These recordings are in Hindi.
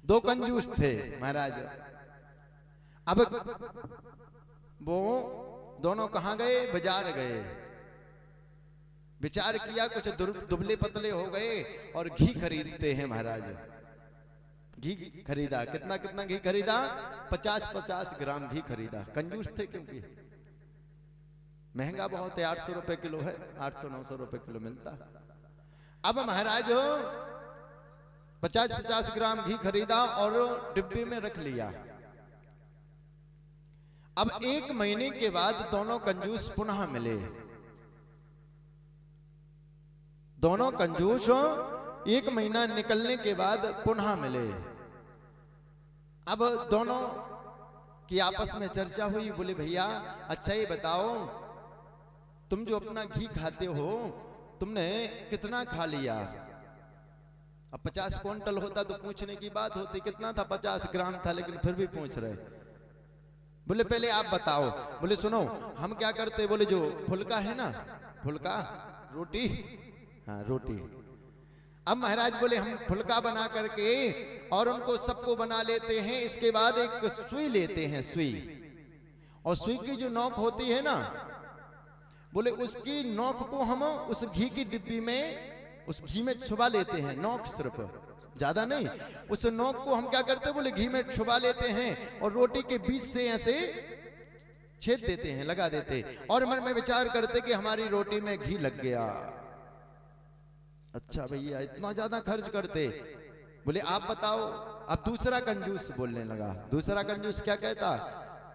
दो कंजूस थे महाराज। अब वो दोनों कहाँ गए? बाजार गए। विचार किया, कुछ दुबले पतले हो गए और घी खरीदते हैं महाराज। घी खरीदा, कितना कितना घी खरीदा? 50-50 ग्राम घी खरीदा। कंजूस थे क्योंकि महंगा बहुत है, 800 रुपए किलो है, 800-900 रुपए किलो मिलता। अब महाराज 50-50 ग्राम घी खरीदा और डिब्बे में रख लिया। अब 1 महीने के बाद दोनों कंजूस पुनः मिले। दोनों कंजूस 1 महीना निकलने के बाद पुनः मिले। अब दोनों की आपस में चर्चा हुई। बोले भैया अच्छा ये बताओ, तुम जो अपना घी खाते हो तुमने कितना खा लिया? अब 50 क्विंटल होता तो पूछने की बात होती, कितना था? 50 ग्राम था, लेकिन फिर भी पूछ रहे। बोले पहले आप बताओ। बोले सुनो, हम क्या करते? बोले जो फुलका है ना, फुलका रोटी, हाँ रोटी। अब महाराज बोले हम फुलका बना करके और उनको सबको बना लेते हैं। इसके बाद एक सुई लेते हैं, सुई, और सुई की जो नोक होती है ना, बोले उसकी नोक को हम उस घी की डिब्बी में, उस घी में छुपा लेते हैं। नोक सिर्फ, ज्यादा नहीं। उस नोक को हम क्या करते? बोले घी में छुपा लेते हैं और रोटी के बीच से ऐसे छेद देते हैं, लगा देते, और मन में विचार करते कि हमारी रोटी में घी लग गया। अच्छा भैया इतना ज्यादा खर्च करते? बोले आप बताओ। अब दूसरा कंजूस बोलने लगा। दूसरा कंजूस क्या कहता?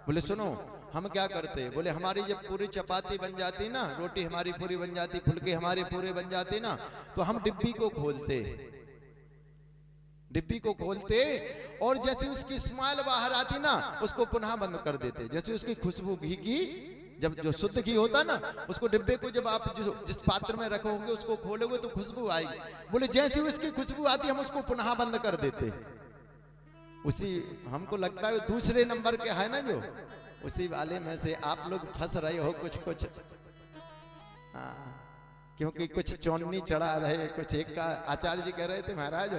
बोले सुनो, हम क्या करते? बोले हमारी जब पूरी चपाती बन जाती ना, रोटी हमारी पूरी बन जाती, फुलके हमारे पूरे बन जाते ना, तो हम डिब्बी को खोलते, डिब्बी को खोलते, और जैसे उसकी स्माइल बाहर आती ना, उसको पुनः बंद कर देते। जैसे उसकी खुशबू घी की, जब जो शुद्ध घी होता ना, उसको डिब्बे को जब आप जिस पात्र में रखोगे उसको खोलोगे तो खुशबू आएगी। बोले जैसे उसकी खुशबू आती हम उसको पुनः बंद कर देते। उसी, हमको लगता है दूसरे नंबर के है ना जो, उसी वाले में से आप लोग फंस रहे हो कुछ कुछ। क्योंकि कुछ चौन्नी चढ़ा रहे, कुछ एक का आचार्य जी कह रहे थे महाराज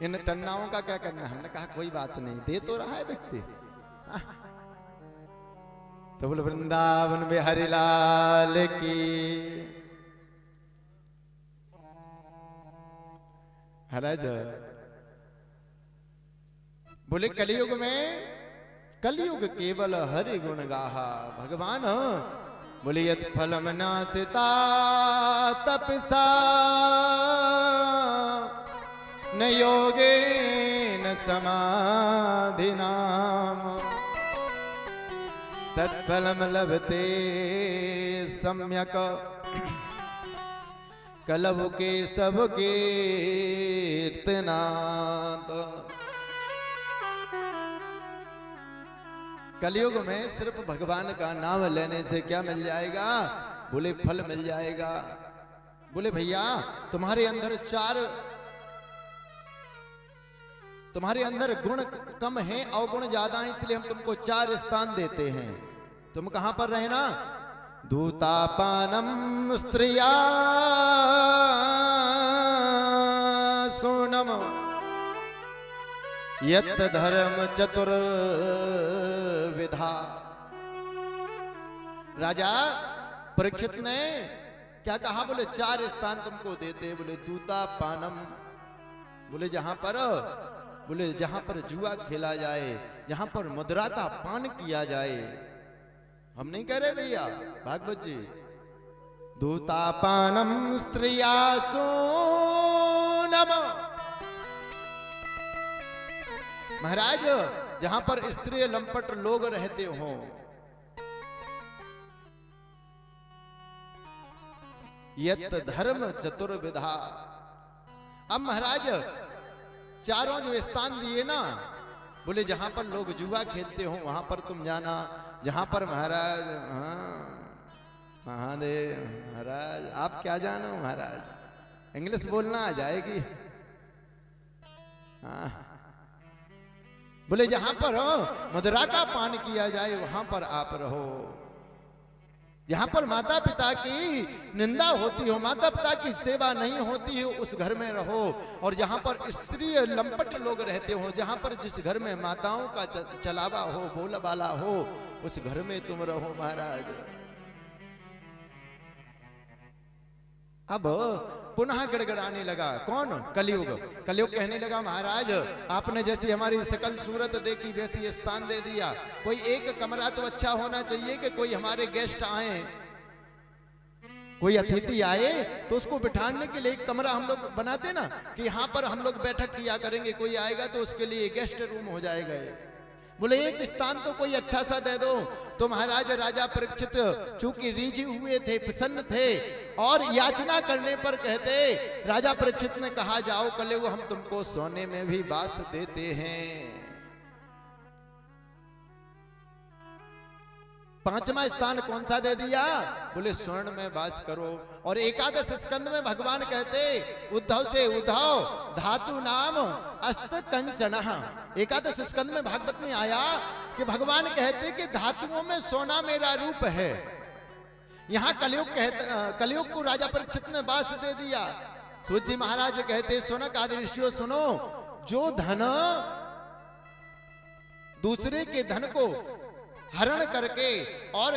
इन टन्नाओं का क्या करना? हमने कहा कोई बात नहीं, दे तो रहा है व्यक्ति। तो बोले वृंदावन बिहारी लाल की। महाराज बोले कलयुग में, कलयुग केवल हरि गुण गाहा। भगवान बोले यत फलम नासिता तपसा न योगे न समाधि नाम तत्फलम लभते सम्यक कलव के सब कीर्तनात्। कलयुग में सिर्फ भगवान का नाम लेने से क्या मिल जाएगा? बोले फल मिल जाएगा। बोले भैया तुम्हारे अंदर गुण कम है, अवगुण ज्यादा है, इसलिए हम तुमको 4 स्थान देते हैं। तुम कहां पर रहना? दूतापानम स्त्रिया सोनम यत धर्म चतुर्विधा। राजा परीक्षित ने क्या कहा? बोले 4 स्थान तुमको देते। बोले दूतापानम, बोले जहां पर जुआ खेला जाए, जहां पर मुद्रा का पान किया जाए। हम नहीं कह रहे भैया, भागवत जी। दूतापानम स्त्रिया सोनम, महाराज जहां पर स्त्री लंपट लोग रहते हो, यत धर्म चतुर्विधा। अब महाराज 4 जो स्थान दिए ना, बोले जहां पर लोग जुआ खेलते हो वहां पर तुम जाना। जहां पर महाराज, महादेव महाराज आप क्या जानो महाराज, इंग्लिश बोलना आ जाएगी। बोले जहां पर मदिरा का पान किया जाए वहां पर आप रहो। जहां पर माता पिता की निंदा होती हो, माता पिता की सेवा नहीं होती हो, उस घर में रहो। और जहां पर स्त्री लंपट लोग रहते हो, जहां पर जिस घर में माताओं का चलावा हो, बोलबाला हो, उस घर में तुम रहो महाराज। अब पुनः गड़गड़ाने लगा कौन? कलयुग। कलयुग कहने लगा महाराज आपने जैसी हमारी सकल सूरत देखी वैसी स्थान दे दिया, कोई एक कमरा तो अच्छा होना चाहिए कि कोई हमारे गेस्ट आए, कोई अतिथि आए तो उसको बिठाने के लिए एक कमरा हम लोग बनाते ना कि यहाँ पर हम लोग बैठक किया करेंगे, कोई आएगा तो उसके लिए गेस्ट रूम हो जाएगा। बोले एक स्थान तो कोई अच्छा सा दे दो। तो महाराज राजा परीक्षित चूंकि रीझे हुए थे, प्रसन्न थे, और याचना करने पर कहते, राजा परीक्षित ने कहा जाओ कलयुग हम तुमको सोने में भी बास देते हैं। पांचवा स्थान कौन सा दे दिया? बोले स्वर्ण में वास करो। और एकादश स्कंद में भगवान कहते उद्धव से, उद्धव धातु नाम अस्त कंचन। एकादश स्कंद में भागवत में आया कि भगवान कहते कि धातुओं में सोना मेरा रूप है। यहां कलयुग को राजा परीक्षित ने वास दे दिया। सूत जी महाराज कहते सुनक आदि ऋषियों सुनो, जो धन दूसरे के धन को हरण करके और